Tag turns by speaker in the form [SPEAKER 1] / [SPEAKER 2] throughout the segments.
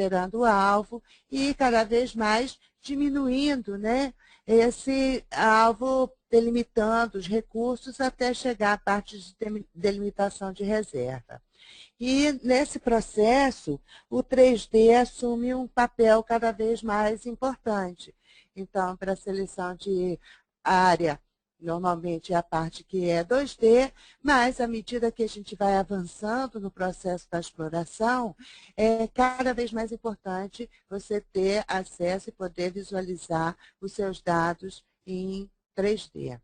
[SPEAKER 1] esperando o alvo e cada vez mais diminuindo, né, esse alvo, delimitando os recursos até chegar à parte de delimitação de reserva. E, nesse processo, o 3D assume um papel cada vez mais importante. Então, para a seleção de área, normalmente é a parte que é 2D, mas à medida que a gente vai avançando no processo da exploração, é cada vez mais importante você ter acesso e poder visualizar os seus dados em 3D.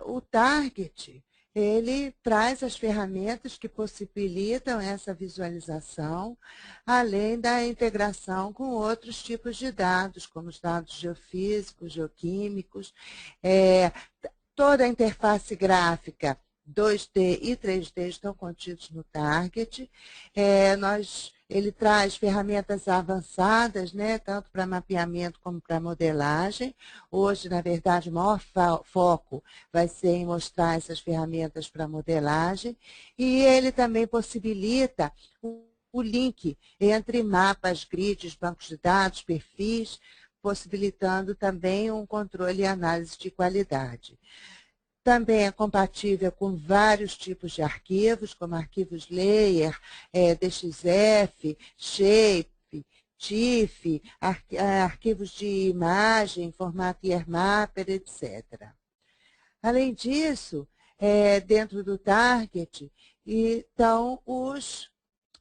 [SPEAKER 1] O Target, ele traz as ferramentas que possibilitam essa visualização, além da integração com outros tipos de dados, como os dados geofísicos, geoquímicos, toda a interface gráfica 2D e 3D estão contidos no Target. Ele traz ferramentas avançadas, né, tanto para mapeamento como para modelagem. Hoje, na verdade, o maior foco vai ser em mostrar essas ferramentas para modelagem. E ele também possibilita o link entre mapas, grids, bancos de dados, perfis, possibilitando também um controle e análise de qualidade. Também é compatível com vários tipos de arquivos, como arquivos layer, DXF, shape, TIFF, arquivos de imagem, formato IRMapper, etc. Além disso, dentro do Target, estão os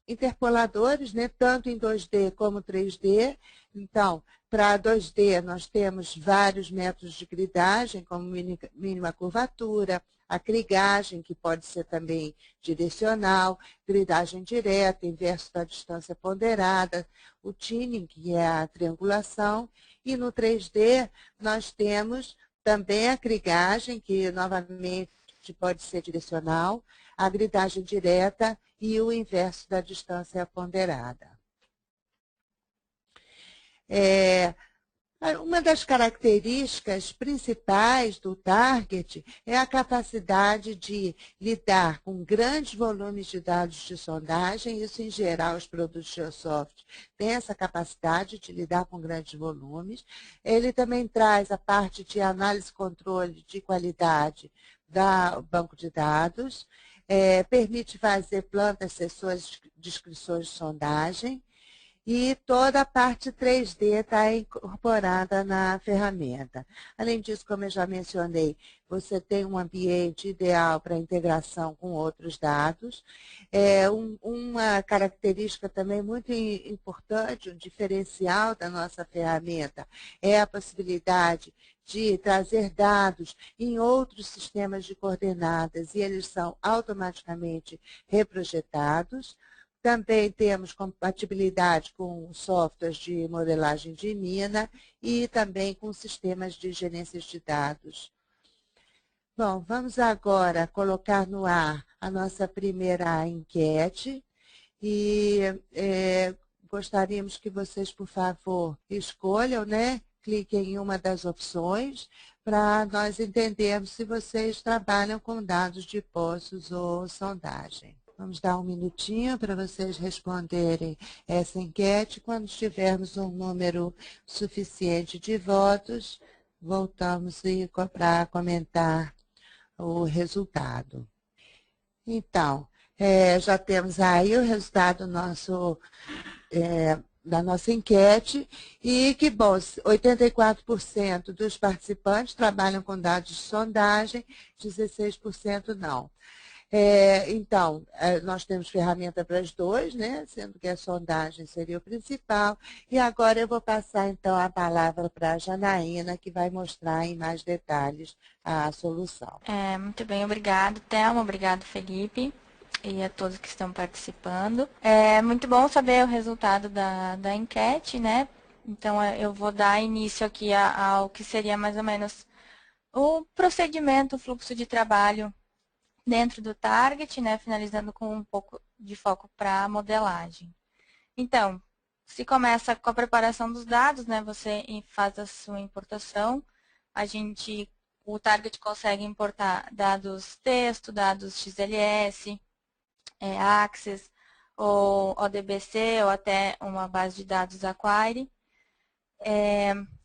[SPEAKER 1] interpoladores, né, tanto em 2D como 3D. Então, para 2D, nós temos vários métodos de gridagem, como mínima curvatura, a krigagem, que pode ser também direcional, gridagem direta, inverso da distância ponderada, o tinning, que é a triangulação, e no 3D nós temos também a krigagem, que novamente pode ser direcional, a gridagem direta e o inverso da distância ponderada. Uma das características principais do Target é a capacidade de lidar com grandes volumes de dados de sondagem. Isso, em geral, os produtos Geosoft têm essa capacidade de lidar com grandes volumes. Ele também traz a parte de análise e controle de qualidade do banco de dados, permite fazer plantas, sessões, descrições de sondagem, e toda a parte 3D está incorporada na ferramenta. Além disso, como eu já mencionei, você tem um ambiente ideal para integração com outros dados. Uma característica também muito importante, um diferencial da nossa ferramenta, é a possibilidade de trazer dados em outros sistemas de coordenadas e eles são automaticamente reprojetados. Também temos compatibilidade com softwares de modelagem de mina e também com sistemas de gerência de dados. Bom, vamos agora colocar no ar a nossa primeira enquete e gostaríamos que vocês, por favor, escolham, né? Cliquem em uma das opções para nós entendermos se vocês trabalham com dados de poços ou sondagem. Vamos dar um minutinho para vocês responderem essa enquete. Quando tivermos um número suficiente de votos, voltamos para comentar o resultado. Então, já temos aí o resultado da nossa enquete e que, bom, 84% dos participantes trabalham com dados de sondagem, 16% não. Então, nós temos ferramenta para as duas, né? Sendo que a sondagem seria o principal. E agora eu vou passar, então, a palavra para a Janaína, que vai mostrar em mais detalhes a solução.
[SPEAKER 2] Muito bem, obrigado, Thelma, obrigado, Felipe, e a todos que estão participando. É muito bom saber o resultado da enquete, né? Então, eu vou dar início aqui ao que seria mais ou menos o procedimento, o fluxo de trabalho dentro do Target, né, finalizando com um pouco de foco para a modelagem. Então, se começa com a preparação dos dados, né, você faz a sua importação, o Target consegue importar dados texto, dados XLS, Access, ou ODBC, ou até uma base de dados Acquire.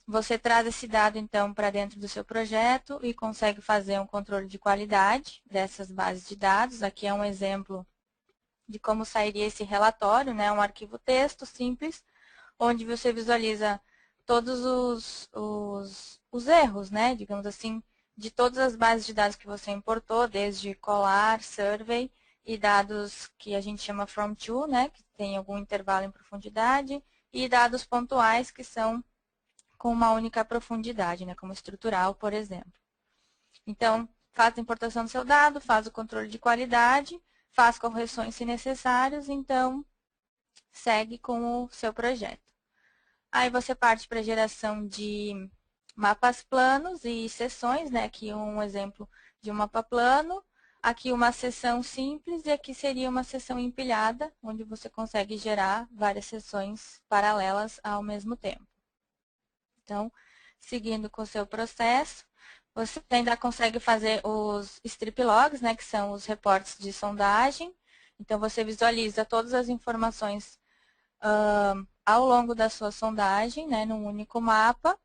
[SPEAKER 2] Você traz esse dado, então, para dentro do seu projeto e consegue fazer um controle de qualidade dessas bases de dados. Aqui é um exemplo de como sairia esse relatório, né? Um arquivo texto simples, onde você visualiza todos os erros, né? Digamos assim, de todas as bases de dados que você importou, desde colar, survey e dados que a gente chama from to, né? Que tem algum intervalo em profundidade, e dados pontuais, que são com uma única profundidade, né? Como estrutural, por exemplo. Então, faz a importação do seu dado, faz o controle de qualidade, faz correções se necessários, então segue com o seu projeto. Aí você parte para a geração de mapas planos e seções, né? Aqui um exemplo de um mapa plano, aqui uma seção simples e aqui seria uma seção empilhada, onde você consegue gerar várias seções paralelas ao mesmo tempo. Então, seguindo com o seu processo, você ainda consegue fazer os strip logs, né, que são os reportes de sondagem. Então, você visualiza todas as informações ao longo da sua sondagem, né, num único mapa.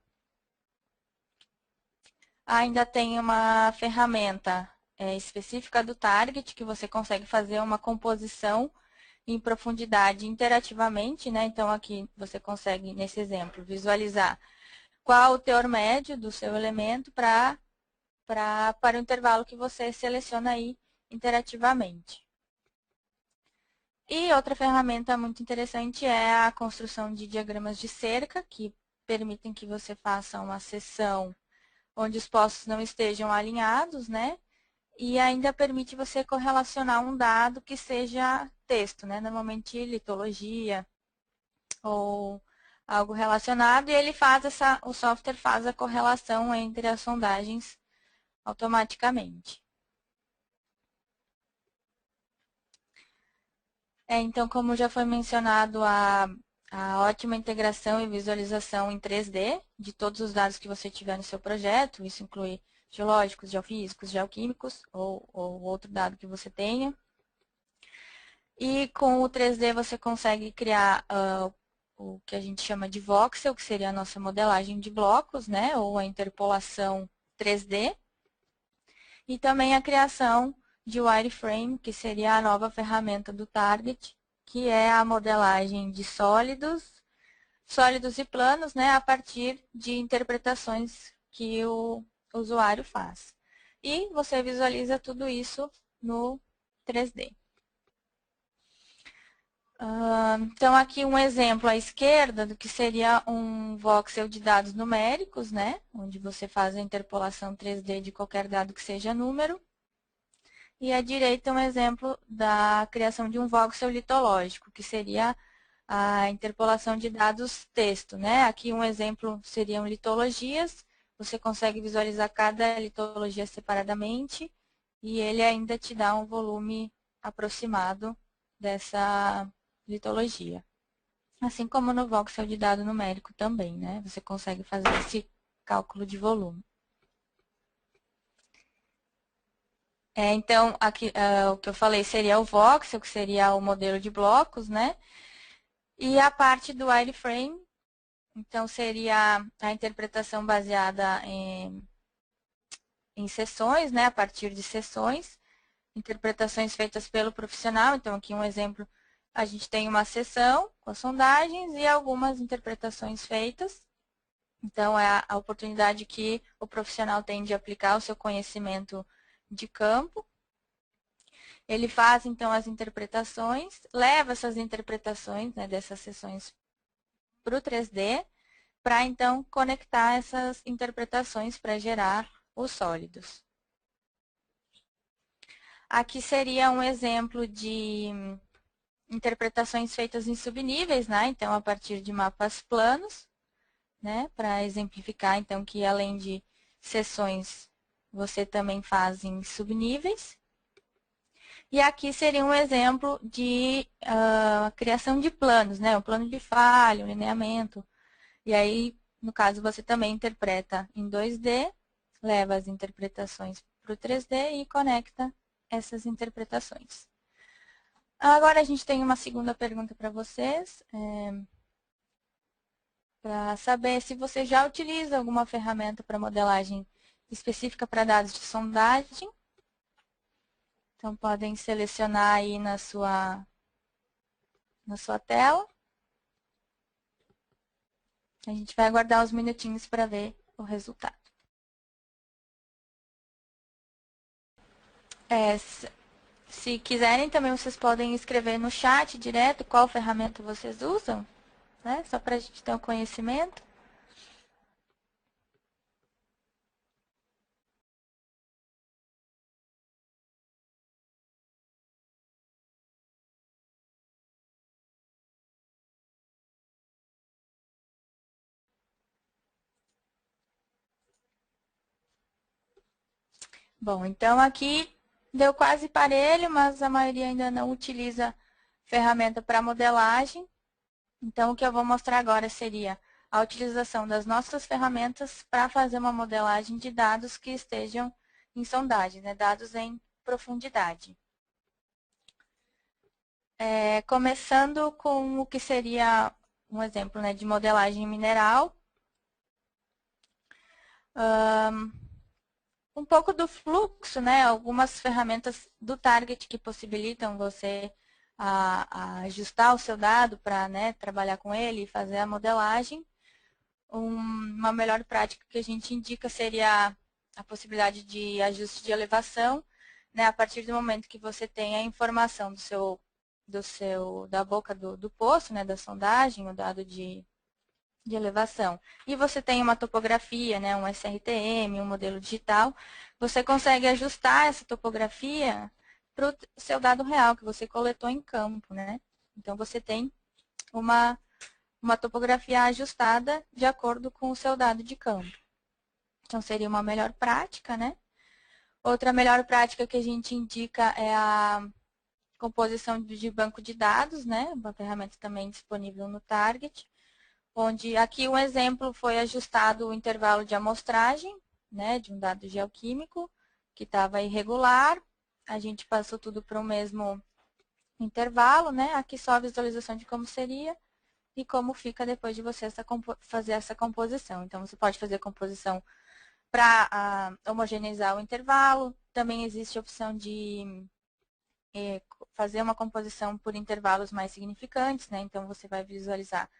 [SPEAKER 2] Ainda tem uma ferramenta específica do target, que você consegue fazer uma composição em profundidade interativamente, né? Então, aqui você consegue, nesse exemplo, visualizar qual o teor médio do seu elemento para o intervalo que você seleciona aí interativamente. E outra ferramenta muito interessante é a construção de diagramas de cerca, que permitem que você faça uma seção onde os postos não estejam alinhados, né? E ainda permite você correlacionar um dado que seja texto, né? Normalmente litologia ou algo relacionado, e ele faz o software faz a correlação entre as sondagens automaticamente. Então, como já foi mencionado, a ótima integração e visualização em 3D de todos os dados que você tiver no seu projeto, isso inclui geológicos, geofísicos, geoquímicos ou outro dado que você tenha. E com o 3D você consegue criar o que a gente chama de voxel, que seria a nossa modelagem de blocos, né, ou a interpolação 3D. E também a criação de wireframe, que seria a nova ferramenta do Target, que é a modelagem de sólidos e planos, né, a partir de interpretações que o usuário faz. E você visualiza tudo isso no 3D. Então, aqui um exemplo à esquerda do que seria um voxel de dados numéricos, né, onde você faz a interpolação 3D de qualquer dado que seja número. E à direita um exemplo da criação de um voxel litológico, que seria a interpolação de dados texto, né? Aqui um exemplo seriam litologias, você consegue visualizar cada litologia separadamente e ele ainda te dá um volume aproximado dessa litologia. Assim como no voxel de dado numérico também, né? Você consegue fazer esse cálculo de volume. Então, aqui, o que eu falei seria o voxel, que seria o modelo de blocos, né? E a parte do wireframe, então, seria a interpretação baseada em sessões, né? A partir de sessões, interpretações feitas pelo profissional. Então, aqui um exemplo, a gente tem uma sessão com as sondagens e algumas interpretações feitas. Então, é a oportunidade que o profissional tem de aplicar o seu conhecimento de campo. Ele faz, então, as interpretações, leva essas interpretações, né, dessas sessões para o 3D, para, então, conectar essas interpretações para gerar os sólidos. Aqui seria um exemplo de interpretações feitas em subníveis, né? Então, a partir de mapas planos, né? Para exemplificar, então, que além de seções, você também faz em subníveis. E aqui seria um exemplo de criação de planos, né? Um plano de falha, um lineamento. E aí, no caso, você também interpreta em 2D, leva as interpretações para o 3D e conecta essas interpretações. Agora a gente tem uma segunda pergunta para vocês, para saber se você já utiliza alguma ferramenta para modelagem específica para dados de sondagem. Então, podem selecionar aí na sua tela. A gente vai aguardar uns minutinhos para ver o resultado. Se quiserem, também vocês podem escrever no chat direto qual ferramenta vocês usam, né? Só para a gente ter um conhecimento. Bom, então aqui deu quase parelho, mas a maioria ainda não utiliza ferramenta para modelagem. Então, o que eu vou mostrar agora seria a utilização das nossas ferramentas para fazer uma modelagem de dados que estejam em sondagem, né? Dados em profundidade. Começando com o que seria um exemplo, né, de modelagem mineral. Um pouco do fluxo, né? Algumas ferramentas do Target que possibilitam você a ajustar o seu dado para, né, trabalhar com ele e fazer a modelagem. Uma melhor prática que a gente indica seria a possibilidade de ajuste de elevação, né? A partir do momento que você tem a informação da boca do poço, né, da sondagem, o dado de elevação, e você tem uma topografia, né, um SRTM, um modelo digital, você consegue ajustar essa topografia para o seu dado real que você coletou em campo, né? Então, você tem uma topografia ajustada de acordo com o seu dado de campo. Então, seria uma melhor prática, né? Outra melhor prática que a gente indica é a composição de banco de dados, né? Uma ferramenta também disponível no Target, onde aqui um exemplo foi ajustado o intervalo de amostragem, né, de um dado geoquímico que estava irregular. A gente passou tudo para o mesmo intervalo, né? Aqui só a visualização de como seria e como fica depois de você fazer essa composição. Então, você pode fazer a composição para homogeneizar o intervalo. Também existe a opção de fazer uma composição por intervalos mais significantes, né? Então, você vai visualizar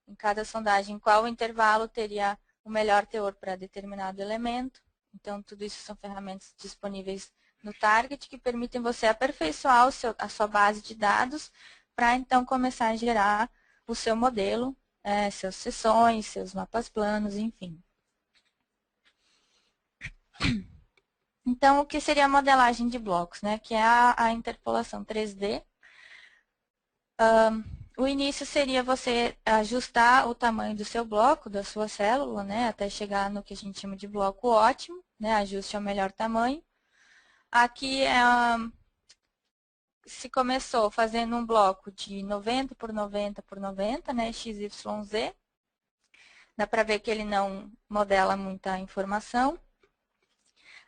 [SPEAKER 2] em cada sondagem qual intervalo teria o melhor teor para determinado elemento. Então, tudo isso são ferramentas disponíveis no Target que permitem você aperfeiçoar a sua base de dados para, então, começar a gerar o seu modelo, suas seções, seus mapas planos, enfim. Então, o que seria a modelagem de blocos, né? Que é a interpolação 3D. O início seria você ajustar o tamanho do seu bloco, da sua célula, né? Até chegar no que a gente chama de bloco ótimo, né? Ajuste ao melhor tamanho. Aqui se começou fazendo um bloco de 90 por 90 por 90, né? XYZ. Dá para ver que ele não modela muita informação.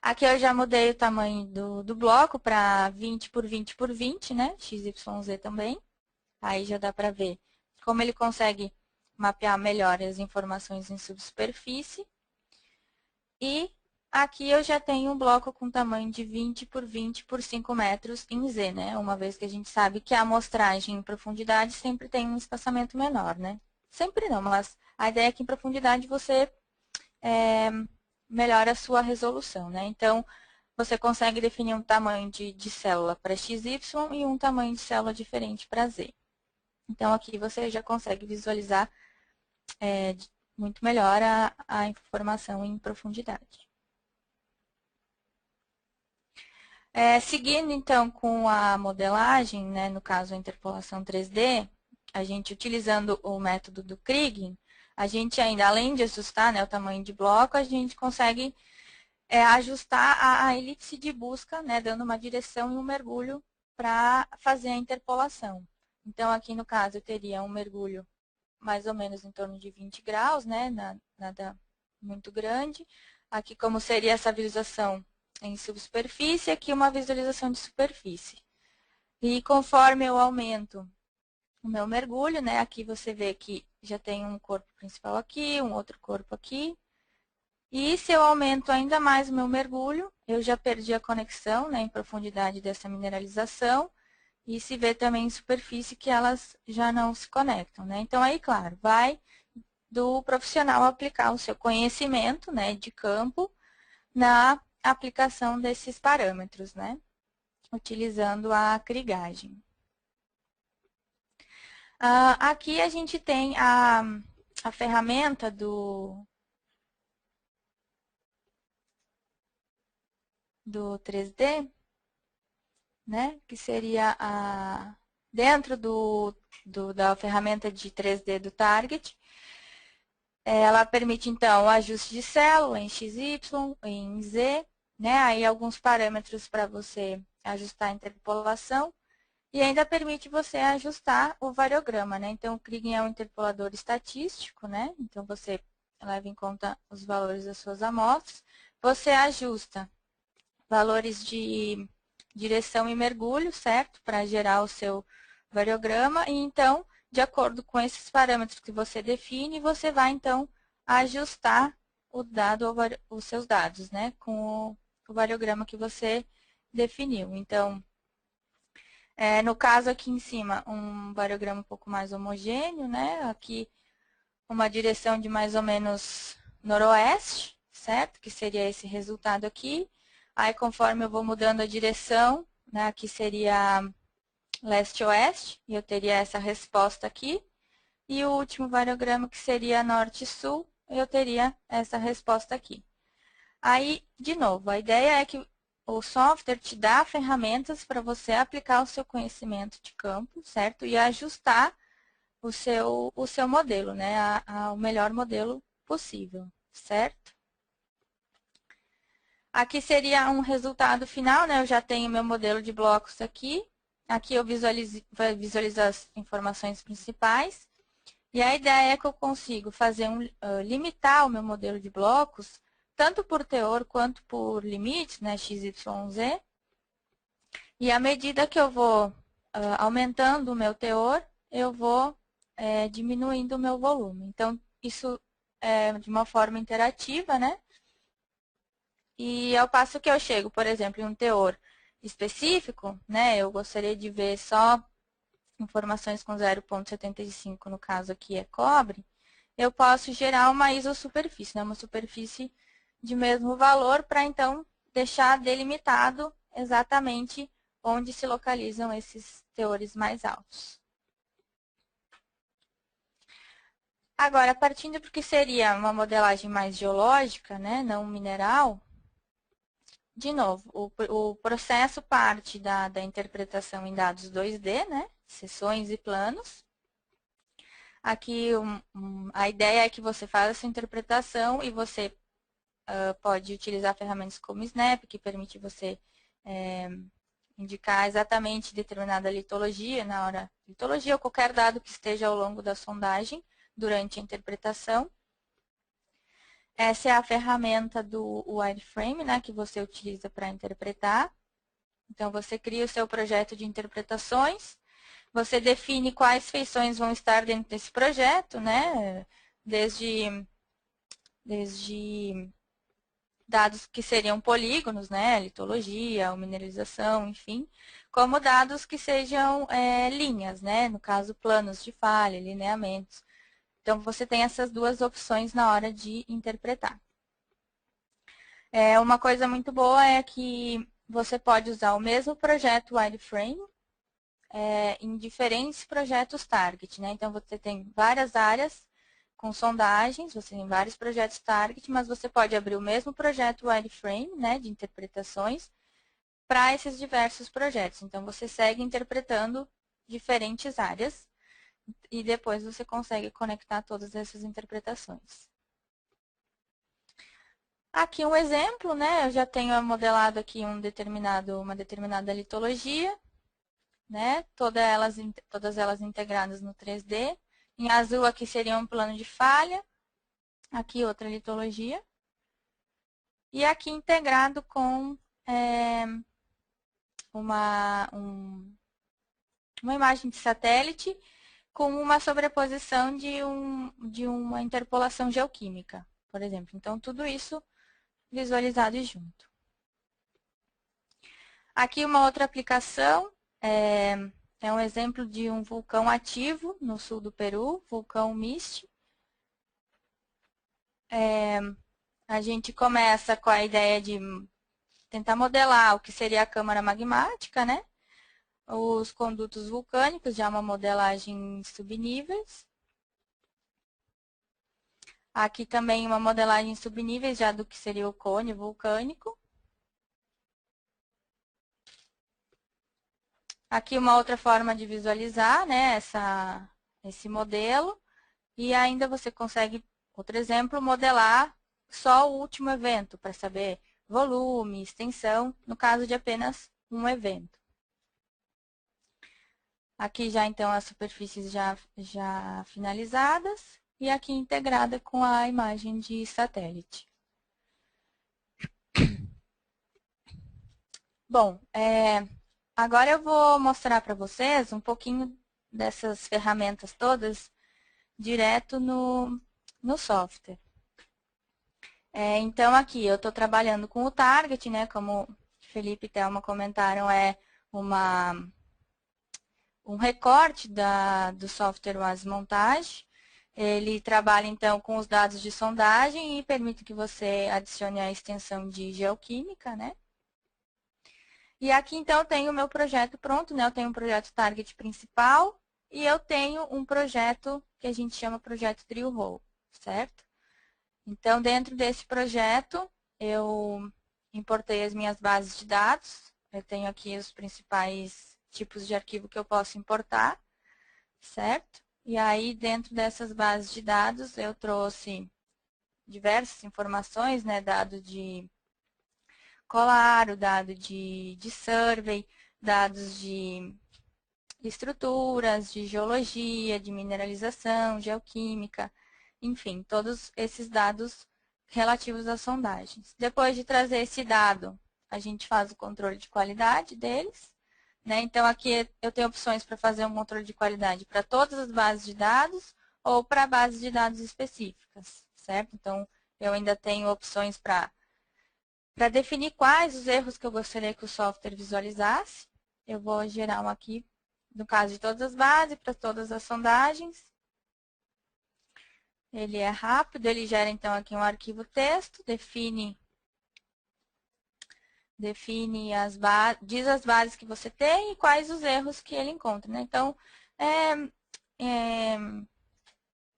[SPEAKER 2] Aqui eu já mudei o tamanho do bloco para 20 por 20 por 20, né? XYZ também. Aí já dá para ver como ele consegue mapear melhor as informações em subsuperfície. E aqui eu já tenho um bloco com tamanho de 20 por 20 por 5 metros em Z, né? Uma vez que a gente sabe que a amostragem em profundidade sempre tem um espaçamento menor, né? Sempre não, mas a ideia é que em profundidade você melhora a sua resolução, né? Então, você consegue definir um tamanho de célula para XY e um tamanho de célula diferente para Z. Então, aqui você já consegue visualizar muito melhor a informação em profundidade. Seguindo, então, com a modelagem, né, no caso a interpolação 3D, a gente utilizando o método do Kriging, a gente ainda, além de ajustar, né, o tamanho de bloco, a gente consegue ajustar a elipse de busca, né, dando uma direção e um mergulho para fazer a interpolação. Então, aqui no caso, eu teria um mergulho mais ou menos em torno de 20 graus, né, nada muito grande. Aqui, como seria essa visualização em subsuperfície, aqui uma visualização de superfície. E conforme eu aumento o meu mergulho, né, aqui você vê que já tem um corpo principal aqui, um outro corpo aqui. E se eu aumento ainda mais o meu mergulho, eu já perdi a conexão, né, em profundidade dessa mineralização. E se vê também em superfície que elas já não se conectam, né? Então, aí, claro, vai do profissional aplicar o seu conhecimento, né, de campo na aplicação desses parâmetros, né, utilizando a crigagem. Aqui a gente tem a ferramenta do 3D, né, que seria dentro da ferramenta de 3D do Target. Ela permite, então, o ajuste de célula em XY, em Z, né? Aí alguns parâmetros para você ajustar a interpolação. E ainda permite você ajustar o variograma, né? Então, o Kriging é um interpolador estatístico, né? Então, você leva em conta os valores das suas amostras. Você ajusta valores de direção e mergulho, certo? Para gerar o seu variograma. E, então, de acordo com esses parâmetros que você define, você vai, então, ajustar o dado, os seus dados, né? Com o variograma que você definiu. Então, no caso aqui em cima, um variograma um pouco mais homogêneo, né? Aqui uma direção de mais ou menos noroeste, certo? Que seria esse resultado aqui. Aí conforme eu vou mudando a direção, né? Aqui seria leste-oeste, e eu teria essa resposta aqui. E o último variograma que seria norte-sul, eu teria essa resposta aqui. Aí, de novo, a ideia é que o software te dá ferramentas para você aplicar o seu conhecimento de campo, certo? E ajustar o seu modelo, né? Ao melhor modelo possível, certo? Aqui seria um resultado final, né? Eu já tenho meu modelo de blocos aqui. Aqui eu visualizo as informações principais. E a ideia é que eu consigo fazer limitar o meu modelo de blocos, tanto por teor quanto por limites, né? X, Y, Z. E à medida que eu vou aumentando o meu teor, eu vou diminuindo o meu volume. Então, isso é de uma forma interativa, né? E ao passo que eu chego, por exemplo, em um teor específico, né? Eu gostaria de ver só informações com 0,75, no caso aqui é cobre, eu posso gerar uma isosuperfície, né? Uma superfície de mesmo valor para, então, deixar delimitado exatamente onde se localizam esses teores mais altos. Agora, partindo para o que seria uma modelagem mais geológica, né, não mineral, de novo, o processo parte da interpretação em dados 2D, né, seções e planos. Aqui a ideia é que você faça essa interpretação e você pode utilizar ferramentas como Snap, que permite você indicar exatamente determinada litologia na hora litologia ou qualquer dado que esteja ao longo da sondagem durante a interpretação. Essa é a ferramenta do wireframe, né, que você utiliza para interpretar. Então, você cria o seu projeto de interpretações, você define quais feições vão estar dentro desse projeto, né, desde dados que seriam polígonos, né, litologia, mineralização, enfim, como dados que sejam linhas, né, no caso planos de falha, lineamentos. Então, você tem essas duas opções na hora de interpretar. Uma coisa muito boa é que você pode usar o mesmo projeto wireframe em diferentes projetos target, né? Então, você tem várias áreas com sondagens, você tem vários projetos target, mas você pode abrir o mesmo projeto wireframe, né, de interpretações, para esses diversos projetos. Então, você segue interpretando diferentes áreas e depois você consegue conectar todas essas interpretações. Aqui um exemplo, né? Eu já tenho modelado aqui uma determinada litologia, né? Todas elas integradas no 3D. Em azul aqui seria um plano de falha, aqui outra litologia. E aqui integrado com uma imagem de satélite com uma sobreposição de uma interpolação geoquímica, por exemplo. Então, tudo isso visualizado junto. Aqui uma outra aplicação é um exemplo de um vulcão ativo no sul do Peru, vulcão Miste. A gente começa com a ideia de tentar modelar o que seria a câmara magmática, né? Os condutos vulcânicos, já uma modelagem em subníveis. Aqui também uma modelagem em subníveis, já do que seria o cone vulcânico. Aqui uma outra forma de visualizar, né, esse modelo. E ainda você consegue, outro exemplo, modelar só o último evento, para saber volume, extensão, no caso de apenas um evento. Aqui já, então, as superfícies já finalizadas e aqui integrada com a imagem de satélite. Bom, agora eu vou mostrar para vocês um pouquinho dessas ferramentas todas direto no software. Então, aqui eu estou trabalhando com o Target, né? Como Felipe e Thelma comentaram, é um recorte do software WASI Montage. Ele trabalha, então, com os dados de sondagem e permite que você adicione a extensão de geoquímica, né? E aqui, então, eu tenho o meu projeto pronto, né? Eu tenho um projeto Target principal e eu tenho um projeto que a gente chama projeto Drill Hole, certo? Então, dentro desse projeto, eu importei as minhas bases de dados. Eu tenho aqui os principais tipos de arquivo que eu posso importar, certo? E aí, dentro dessas bases de dados, eu trouxe diversas informações, né? Dado de colar, o dado de survey, dados de estruturas, de geologia, de mineralização, geoquímica, enfim, todos esses dados relativos às sondagens. Depois de trazer esse dado, a gente faz o controle de qualidade deles, né? Então, aqui eu tenho opções para fazer um controle de qualidade para todas as bases de dados ou para bases de dados específicas, certo? Então, eu ainda tenho opções para definir quais os erros que eu gostaria que o software visualizasse. Eu vou gerar um aqui, no caso de todas as bases, para todas as sondagens. Ele é rápido, ele gera então aqui um arquivo texto, define diz as bases que você tem e quais os erros que ele encontra, né? Então,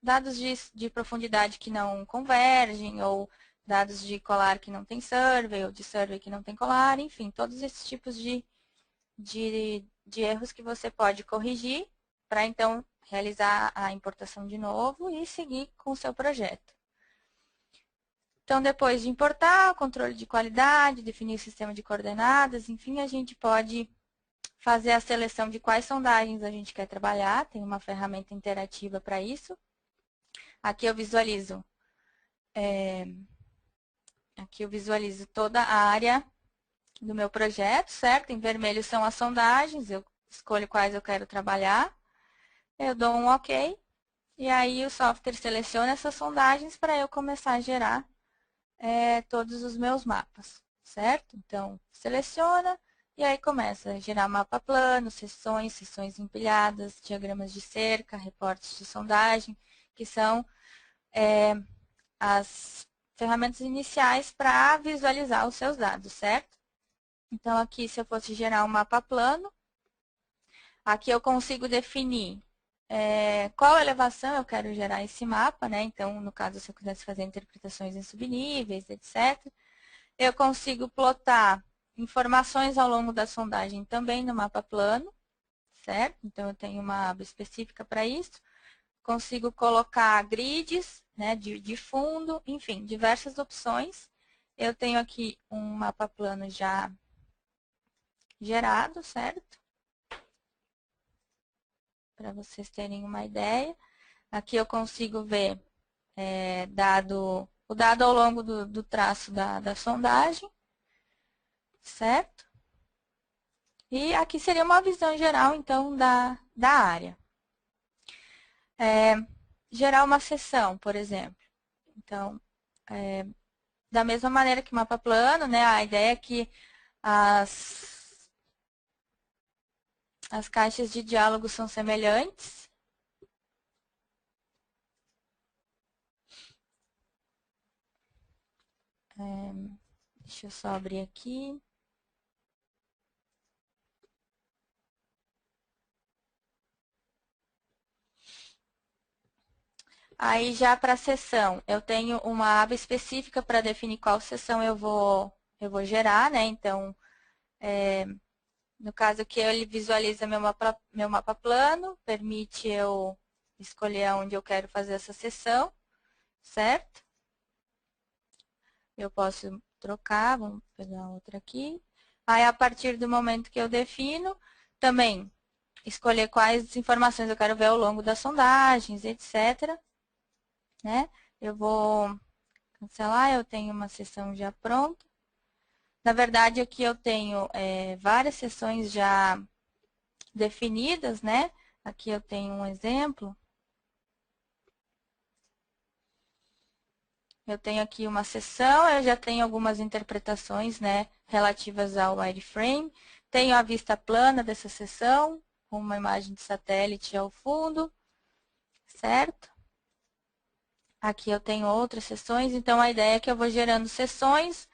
[SPEAKER 2] dados de profundidade que não convergem, ou dados de colar que não tem survey, ou de survey que não tem colar, enfim, todos esses tipos de erros que você pode corrigir para, então, realizar a importação de novo e seguir com o seu projeto. Então, depois de importar, o controle de qualidade, definir o sistema de coordenadas, enfim, a gente pode fazer a seleção de quais sondagens a gente quer trabalhar, tem uma ferramenta interativa para isso. Aqui eu visualizo toda a área do meu projeto, certo? Em vermelho são as sondagens, eu escolho quais eu quero trabalhar, eu dou um OK, e aí o software seleciona essas sondagens para eu começar a gerar todos os meus mapas, certo? Então, seleciona e aí começa a gerar mapa plano, seções empilhadas, diagramas de cerca, reportes de sondagem, que são as ferramentas iniciais para visualizar os seus dados, certo? Então, aqui, se eu fosse gerar um mapa plano, aqui eu consigo definir qual elevação eu quero gerar esse mapa, né? Então, no caso, se eu quisesse fazer interpretações em subníveis, etc. Eu consigo plotar informações ao longo da sondagem também no mapa plano, certo? Então, eu tenho uma aba específica para isso. Consigo colocar grids, né, de fundo, enfim, diversas opções. Eu tenho aqui um mapa plano já gerado, certo? Para vocês terem uma ideia. Aqui eu consigo ver o dado ao longo do traço da sondagem, certo? E aqui seria uma visão geral, então, da área. Gerar uma seção, por exemplo. Então, da mesma maneira que mapa plano, né, a ideia é que as caixas de diálogo são semelhantes. Deixa eu só abrir aqui. Aí já para a seção, eu tenho uma aba específica para definir qual seção eu vou gerar, né? Então, no caso aqui, ele visualiza meu mapa plano, permite eu escolher onde eu quero fazer essa seção, certo? Eu posso trocar, vamos pegar outra aqui. Aí, a partir do momento que eu defino, também escolher quais informações eu quero ver ao longo das sondagens, etc. Né? Eu vou cancelar, eu tenho uma sessão já pronta. Na verdade, aqui eu tenho várias sessões já definidas, né? Aqui eu tenho um exemplo. Eu tenho aqui uma sessão, eu já tenho algumas interpretações, né, relativas ao wireframe. Tenho a vista plana dessa sessão, com uma imagem de satélite ao fundo, certo? Aqui eu tenho outras sessões, então a ideia é que eu vou gerando sessões,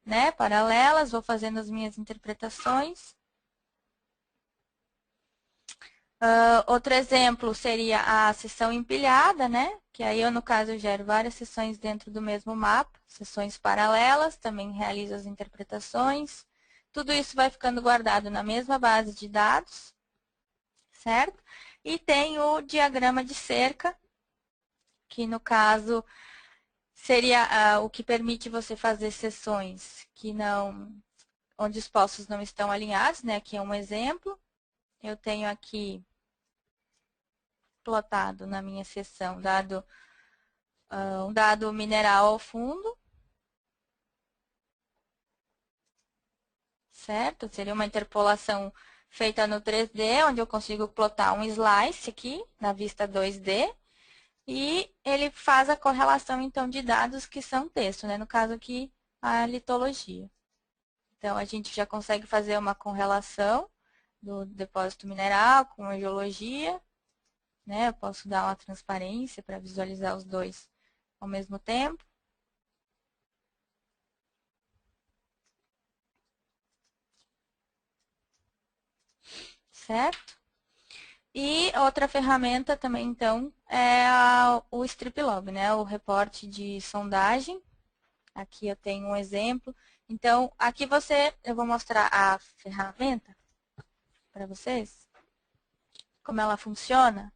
[SPEAKER 2] né, paralelas, vou fazendo as minhas interpretações. Outro exemplo seria a sessão empilhada, né? Que aí eu, no caso, eu gero várias sessões dentro do mesmo mapa, sessões paralelas, também realizo as interpretações. Tudo isso vai ficando guardado na mesma base de dados, certo? E tem o diagrama de cerca, que no caso seria o que permite você fazer sessões que não, onde os postos não estão alinhados, né? Aqui é um exemplo. Eu tenho aqui plotado na minha seção um dado mineral ao fundo, certo? Seria uma interpolação feita no 3D, onde eu consigo plotar um slice aqui na vista 2D, e ele faz a correlação, então, de dados que são texto, né? No caso aqui, a litologia. Então, a gente já consegue fazer uma correlação do depósito mineral com a geologia, né? Eu posso dar uma transparência para visualizar os dois ao mesmo tempo. Certo? E outra ferramenta também, então, é o Strip Log, né? O reporte de sondagem. Aqui eu tenho um exemplo. Então, aqui eu vou mostrar a ferramenta para vocês, como ela funciona.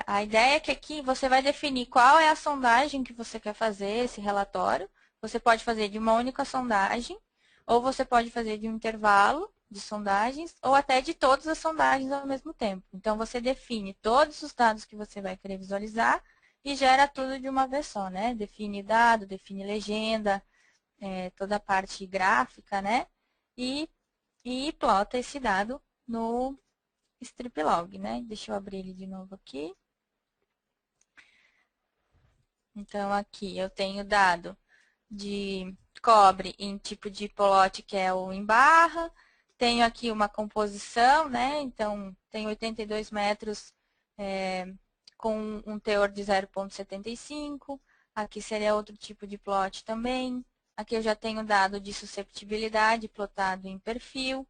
[SPEAKER 2] A ideia é que aqui você vai definir qual é a sondagem que você quer fazer, esse relatório. Você pode fazer de uma única sondagem, ou você pode fazer de um intervalo de sondagens, ou até de todas as sondagens ao mesmo tempo. Então, você define todos os dados que você vai querer visualizar e gera tudo de uma vez só, né? Define dado, define legenda, toda a parte gráfica, né? E plota esse dado no strip log, né? Deixa eu abrir ele de novo aqui. Então, aqui eu tenho dado de cobre em tipo de polote, que é o em barra. Tenho aqui uma composição, né? Então, tem 82 metros com um teor de 0,75. Aqui seria outro tipo de plot também. Aqui eu já tenho dado de susceptibilidade plotado em perfil.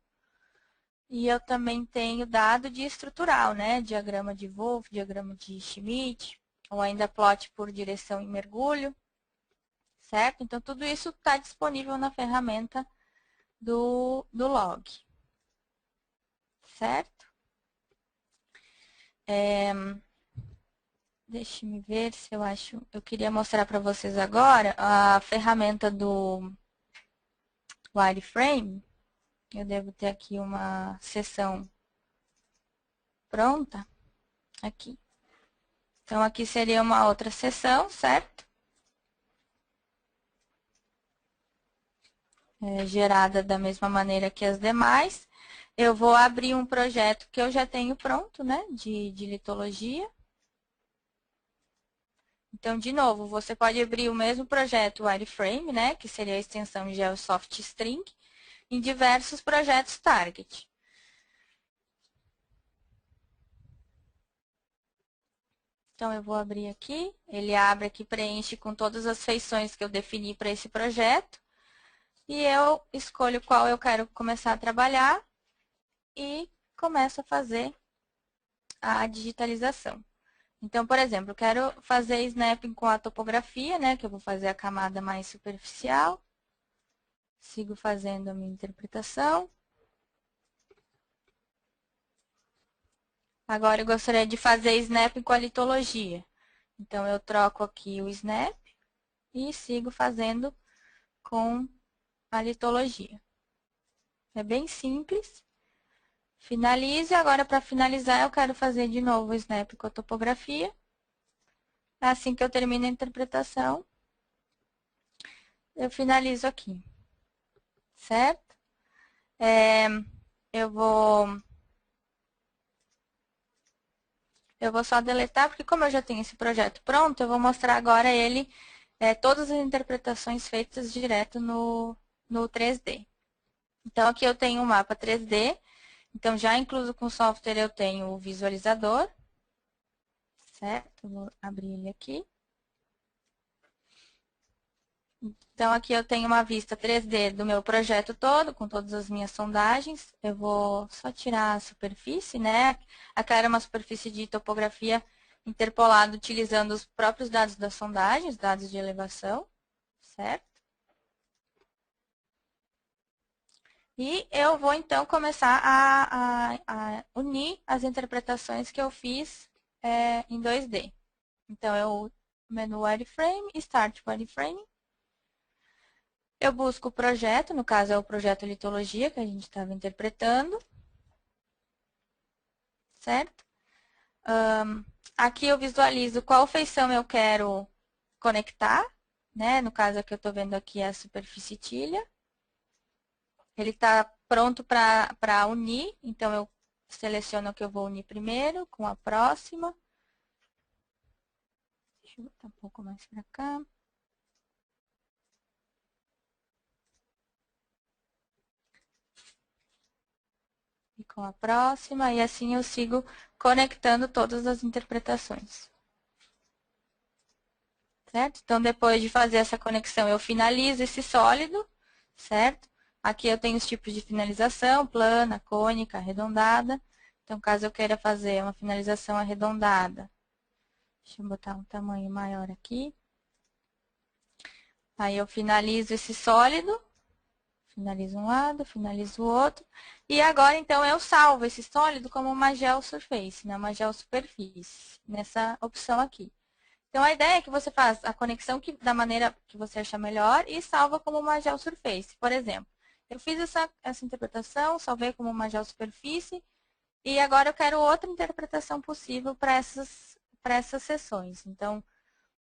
[SPEAKER 2] E eu também tenho dado de estrutural, né? Diagrama de Wolff, diagrama de Schmidt, ou ainda plot por direção em mergulho, certo? Então, tudo isso está disponível na ferramenta do log, certo? Deixe-me ver se eu acho... Eu queria mostrar para vocês agora a ferramenta do wireframe. Eu devo ter aqui uma seção pronta. Aqui. Então, aqui seria uma outra seção, certo? gerada da mesma maneira que as demais. Eu vou abrir um projeto que eu já tenho pronto, né, de litologia. Então, de novo, você pode abrir o mesmo projeto wireframe, né, que seria a extensão GeoSoft String, em diversos projetos Target. Então, eu vou abrir aqui, ele abre aqui, preenche com todas as feições que eu defini para esse projeto, e eu escolho qual eu quero começar a trabalhar e começo a fazer a digitalização. Então, por exemplo, eu quero fazer snapping com a topografia, né, que eu vou fazer a camada mais superficial. Sigo fazendo a minha interpretação. Agora eu gostaria de fazer snapping com a litologia. Então, eu troco aqui o snap e sigo fazendo com a litologia. É bem simples. Finalize. Agora, para finalizar, eu quero fazer de novo o snap com a topografia. Assim que eu termino a interpretação, eu finalizo aqui. Certo? Eu vou só deletar, porque como eu já tenho esse projeto pronto, eu vou mostrar agora ele, todas as interpretações feitas direto no 3D. Então, aqui eu tenho um mapa 3D. Então, já incluso com o software, eu tenho o visualizador. Certo? Vou abrir ele aqui. Então, aqui eu tenho uma vista 3D do meu projeto todo, com todas as minhas sondagens. Eu vou só tirar a superfície, né? Aquela era uma superfície de topografia interpolada utilizando os próprios dados das sondagens, dados de elevação, certo? E eu vou, então, começar a unir as interpretações que eu fiz em 2D. Então, eu menu Wireframe, Start Wireframe. Eu busco o projeto, no caso é o projeto Litologia que a gente estava interpretando. Certo? Aqui eu visualizo qual feição eu quero conectar, né? No caso que eu estou vendo aqui é a superfície tilha. Ele está pronto para unir, então eu seleciono o que eu vou unir primeiro com a próxima. Deixa eu botar um pouco mais para cá. E com a próxima, e assim eu sigo conectando todas as interpretações. Certo? Então, depois de fazer essa conexão, eu finalizo esse sólido, certo? Aqui eu tenho os tipos de finalização, plana, cônica, arredondada. Então, caso eu queira fazer uma finalização arredondada, deixa eu botar um tamanho maior aqui. Aí eu finalizo esse sólido, finalizo um lado, finalizo o outro. E agora, então, eu salvo esse sólido como uma geosurface, né? Uma geosuperfície, nessa opção aqui. Então, a ideia é que você faz a conexão da maneira que você achar melhor e salva como uma geosurface. Por exemplo, eu fiz essa interpretação, salvei como uma geosuperfície e agora eu quero outra interpretação possível para essas seções. Então,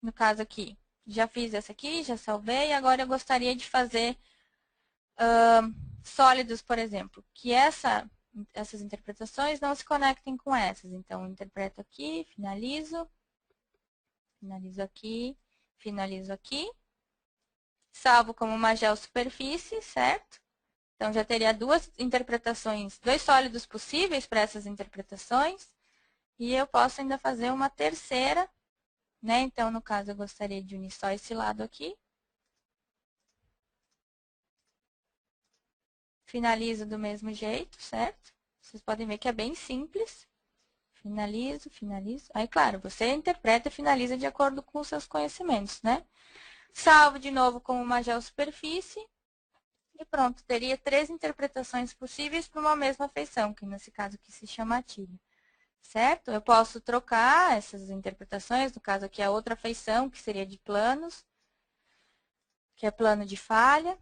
[SPEAKER 2] no caso aqui, já fiz essa aqui, já salvei, agora eu gostaria de fazer sólidos, por exemplo, que essas interpretações não se conectem com essas. Então, eu interpreto aqui, finalizo aqui, finalizo aqui. Salvo como uma geosuperfície, certo? Então, já teria duas interpretações, dois sólidos possíveis para essas interpretações. E eu posso ainda fazer uma terceira, né? Então, no caso, eu gostaria de unir só esse lado aqui. Finalizo do mesmo jeito, certo? Vocês podem ver que é bem simples. Finalizo, finalizo. Aí, claro, você interpreta e finaliza de acordo com os seus conhecimentos, né? Salvo de novo com uma geosuperfície. E pronto, teria três interpretações possíveis para uma mesma feição, que nesse caso aqui se chama tilha. Certo? Eu posso trocar essas interpretações, no caso aqui a outra feição, que seria de planos, que é plano de falha.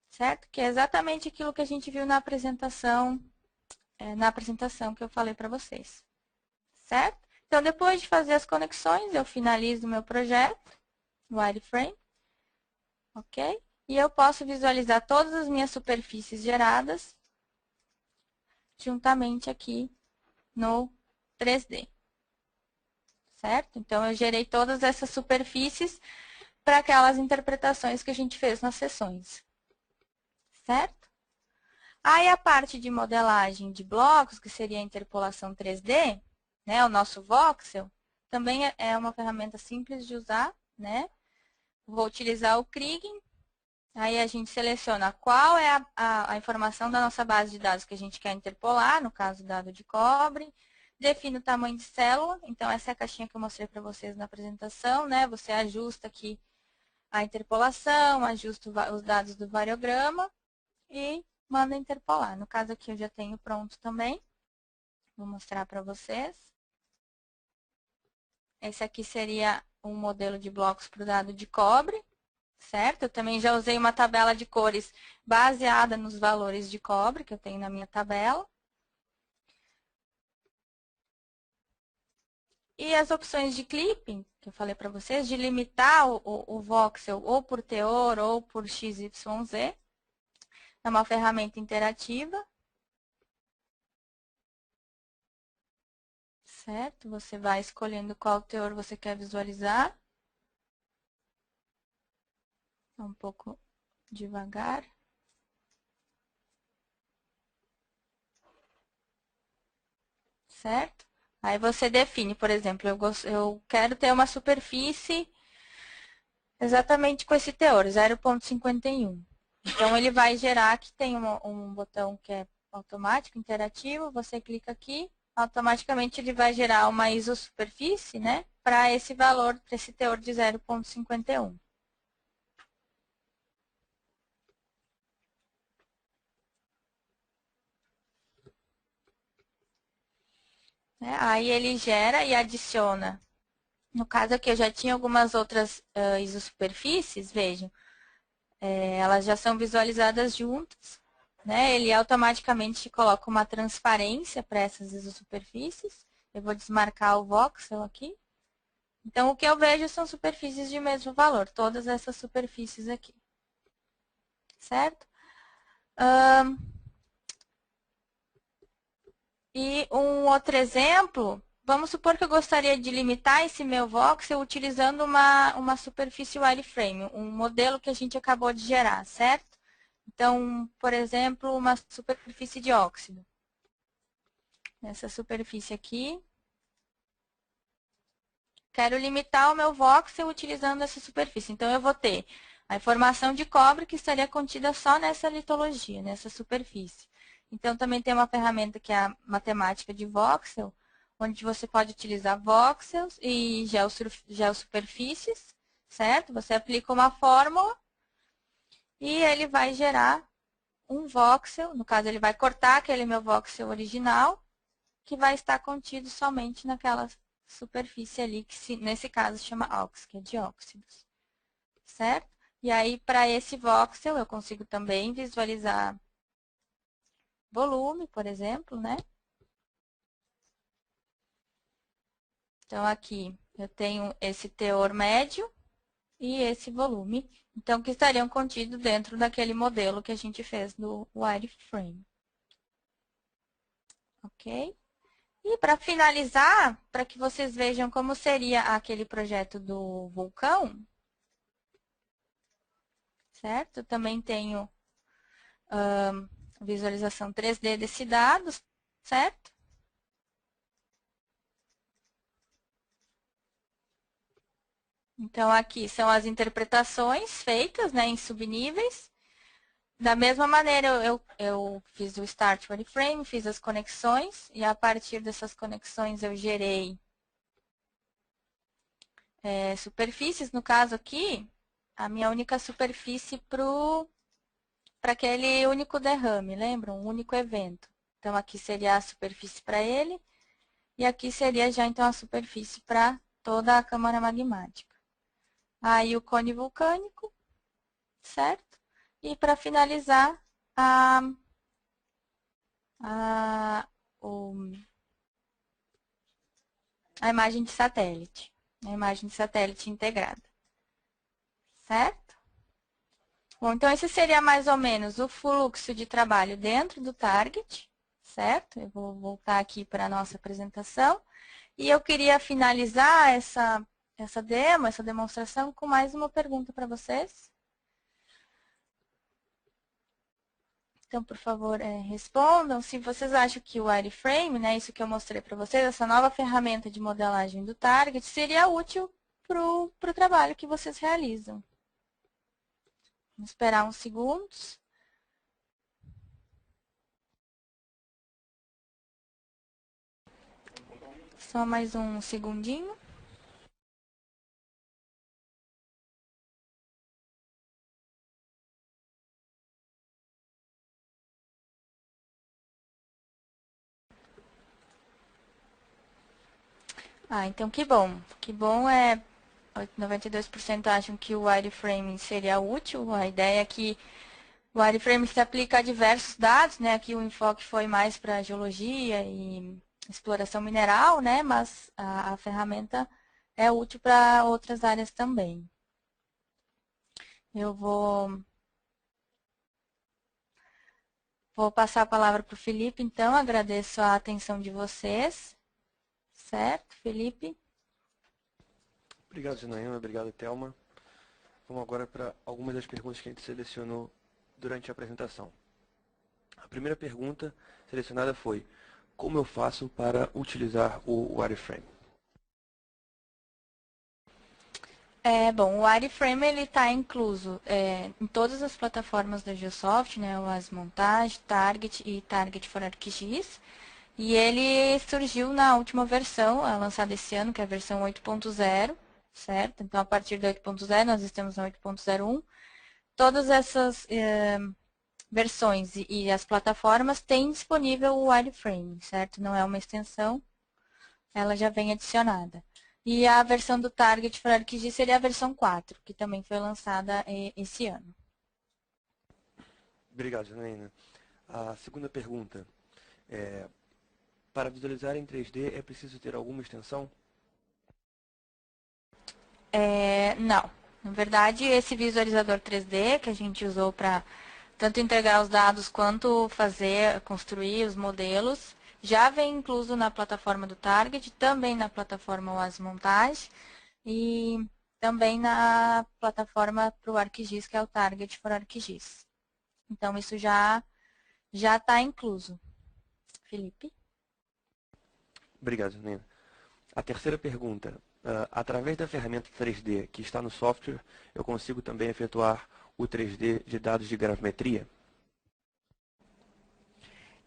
[SPEAKER 2] Certo? Que é exatamente aquilo que a gente viu na apresentação que eu falei para vocês. Certo? Então, depois de fazer as conexões, eu finalizo o meu projeto, wireframe. Ok? E eu posso visualizar todas as minhas superfícies geradas juntamente aqui no 3D. Certo? Então, eu gerei todas essas superfícies para aquelas interpretações que a gente fez nas sessões. Certo? Aí, a parte de modelagem de blocos, que seria a interpolação 3D, né, o nosso voxel, também é uma ferramenta simples de usar, né? Vou utilizar o Kriging. Aí a gente seleciona qual é a informação da nossa base de dados que a gente quer interpolar, no caso, dado de cobre. Define o tamanho de célula. Então, essa é a caixinha que eu mostrei para vocês na apresentação, né? Você ajusta aqui a interpolação, ajusta os dados do variograma e manda interpolar. No caso aqui, eu já tenho pronto também. Vou mostrar para vocês. Esse aqui seria um modelo de blocos para o dado de cobre. Certo? Eu também já usei uma tabela de cores baseada nos valores de cobre que eu tenho na minha tabela. E as opções de clipping, que eu falei para vocês, de limitar o voxel ou por teor ou por XYZ. É uma ferramenta interativa. Certo? Você vai escolhendo qual teor você quer visualizar. Um pouco devagar. Certo? Aí você define, por exemplo, eu quero ter uma superfície exatamente com esse teor, 0,51. Então, ele vai gerar, aqui tem um botão que é automático, interativo, você clica aqui, automaticamente ele vai gerar uma isosuperfície, né, para esse valor, para esse teor de 0,51. Né? Aí ele gera e adiciona. No caso aqui, eu já tinha algumas outras isosuperfícies, vejam, elas já são visualizadas juntas, né? Ele automaticamente coloca uma transparência para essas isosuperfícies. Eu vou desmarcar o voxel aqui. Então, o que eu vejo são superfícies de mesmo valor, todas essas superfícies aqui. Certo? E um outro exemplo, vamos supor que eu gostaria de limitar esse meu voxel utilizando uma superfície wireframe, um modelo que a gente acabou de gerar, certo? Então, por exemplo, uma superfície de óxido. Nessa superfície aqui, quero limitar o meu voxel utilizando essa superfície. Então, eu vou ter a informação de cobre que estaria contida só nessa litologia, nessa superfície. Então, também tem uma ferramenta que é a matemática de voxel, onde você pode utilizar voxels e geosuperfícies, certo? Você aplica uma fórmula e ele vai gerar um voxel, no caso, ele vai cortar aquele meu voxel original, que vai estar contido somente naquela superfície ali, que nesse caso chama ox, que é de óxidos, certo? E aí, para esse voxel, eu consigo também visualizar volume, por exemplo, né? Então, aqui eu tenho esse teor médio e esse volume, então, que estariam contidos dentro daquele modelo que a gente fez no wireframe. Ok? E para finalizar, para que vocês vejam como seria aquele projeto do vulcão, certo? Também tenho visualização 3D desse dado, certo? Então, aqui são as interpretações feitas, né, em subníveis. Da mesma maneira, eu fiz o Start Wireframe, fiz as conexões, e a partir dessas conexões eu gerei superfícies. No caso aqui, a minha única superfície para aquele único derrame, lembram? Um único evento. Então, aqui seria a superfície para ele, e aqui seria já, então, a superfície para toda a câmara magmática. Aí, o cone vulcânico, certo? E, para finalizar, a, a imagem de satélite. A imagem de satélite integrada. Certo? Bom, então esse seria mais ou menos o fluxo de trabalho dentro do target, certo? Eu vou voltar aqui para a nossa apresentação. E eu queria finalizar essa demo, essa demonstração, com mais uma pergunta para vocês. Então, por favor, respondam se vocês acham que o wireframe, né, isso que eu mostrei para vocês, essa nova ferramenta de modelagem do target, seria útil para o trabalho que vocês realizam. Vamos esperar uns segundos. Só mais um segundinho. Então que bom. Que bom 92% acham que o wireframe seria útil. A ideia é que o wireframe se aplica a diversos dados, né? Aqui o enfoque foi mais para geologia e exploração mineral, né? Mas a ferramenta é útil para outras áreas também. Eu vou passar a palavra para o Felipe, então. Agradeço a atenção de vocês. Certo, Felipe?
[SPEAKER 3] Obrigado, Janaína. Obrigado, Thelma. Vamos agora para algumas das perguntas que a gente selecionou durante a apresentação. A primeira pergunta selecionada foi: como eu faço para utilizar o wireframe?
[SPEAKER 2] Bom, o wireframe ele está incluso em todas as plataformas da Geosoft, né, o AsMontage, Target e Target for ArcGIS. E ele surgiu na última versão, lançada esse ano, que é a versão 8.0, certo? Então, a partir da 8.0, nós estamos na 8.01. Todas essas versões e as plataformas têm disponível o wireframe, certo? Não é uma extensão, ela já vem adicionada. E a versão do Target for ArcGIS seria a versão 4, que também foi lançada esse ano.
[SPEAKER 3] Obrigado, Janaína. A segunda pergunta é: para visualizar em 3D é preciso ter alguma extensão?
[SPEAKER 2] Não. Na verdade, esse visualizador 3D que a gente usou para tanto integrar os dados quanto construir os modelos, já vem incluso na plataforma do Target, também na plataforma OASMontage e também na plataforma para o ArcGIS, que é o Target for ArcGIS. Então, isso já está incluso. Felipe?
[SPEAKER 3] Obrigado, Janaína. A terceira pergunta: através da ferramenta 3D que está no software, eu consigo também efetuar o 3D de dados de gravimetria?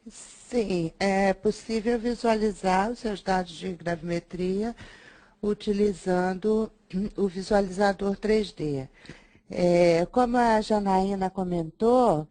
[SPEAKER 1] Sim, é possível visualizar os seus dados de gravimetria utilizando o visualizador 3D. Como a Janaína comentou,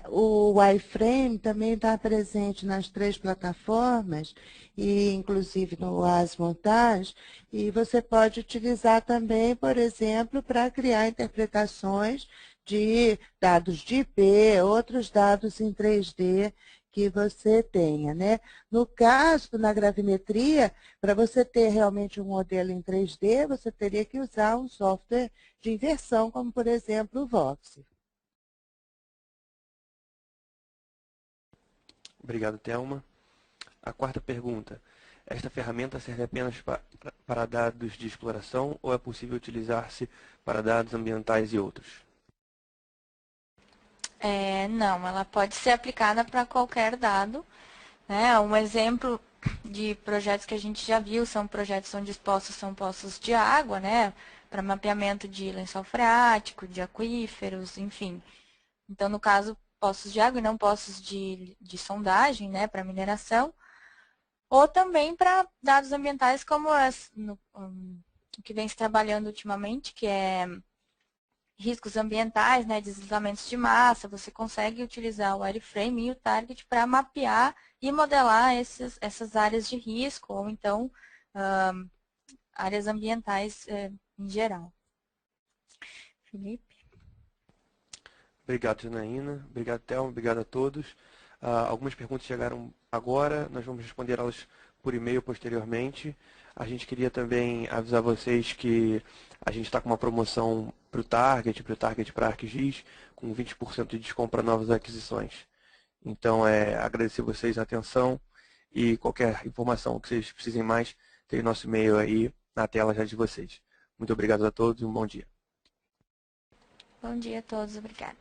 [SPEAKER 1] o wireframe também está presente nas 3 plataformas, e inclusive no AsMontage, e você pode utilizar também, por exemplo, para criar interpretações de dados de IP, outros dados em 3D que você tenha, né? No caso, na gravimetria, para você ter realmente um modelo em 3D, você teria que usar um software de inversão, como, por exemplo, o Voxel.
[SPEAKER 3] Obrigado, Thelma. A quarta pergunta: esta ferramenta serve apenas para dados de exploração ou é possível utilizar-se para dados ambientais e outros?
[SPEAKER 2] Não, ela pode ser aplicada para qualquer dado, né? Um exemplo de projetos que a gente já viu são projetos onde os poços são poços de água, né? Para mapeamento de lençol freático, de aquíferos, enfim. Então, no caso, poços de água e não poços de sondagem, né? Para mineração. Ou também para dados ambientais, como o que vem se trabalhando ultimamente, que é riscos ambientais, né, deslizamentos de massa, você consegue utilizar o wireframe e o target para mapear e modelar essas áreas de risco, ou então áreas ambientais em geral. Felipe?
[SPEAKER 3] Obrigado, Janaína. Obrigado, Thelma. Obrigado a todos. Algumas perguntas chegaram agora. Nós vamos responder elas por e-mail posteriormente. A gente queria também avisar vocês que a gente está com uma promoção para o Target para ArcGIS, com 20% de desconto para novas aquisições. Então, agradecer vocês a atenção e qualquer informação que vocês precisem mais, tem nosso e-mail aí na tela já de vocês. Muito obrigado a todos e um bom dia.
[SPEAKER 2] Bom dia a todos, obrigada.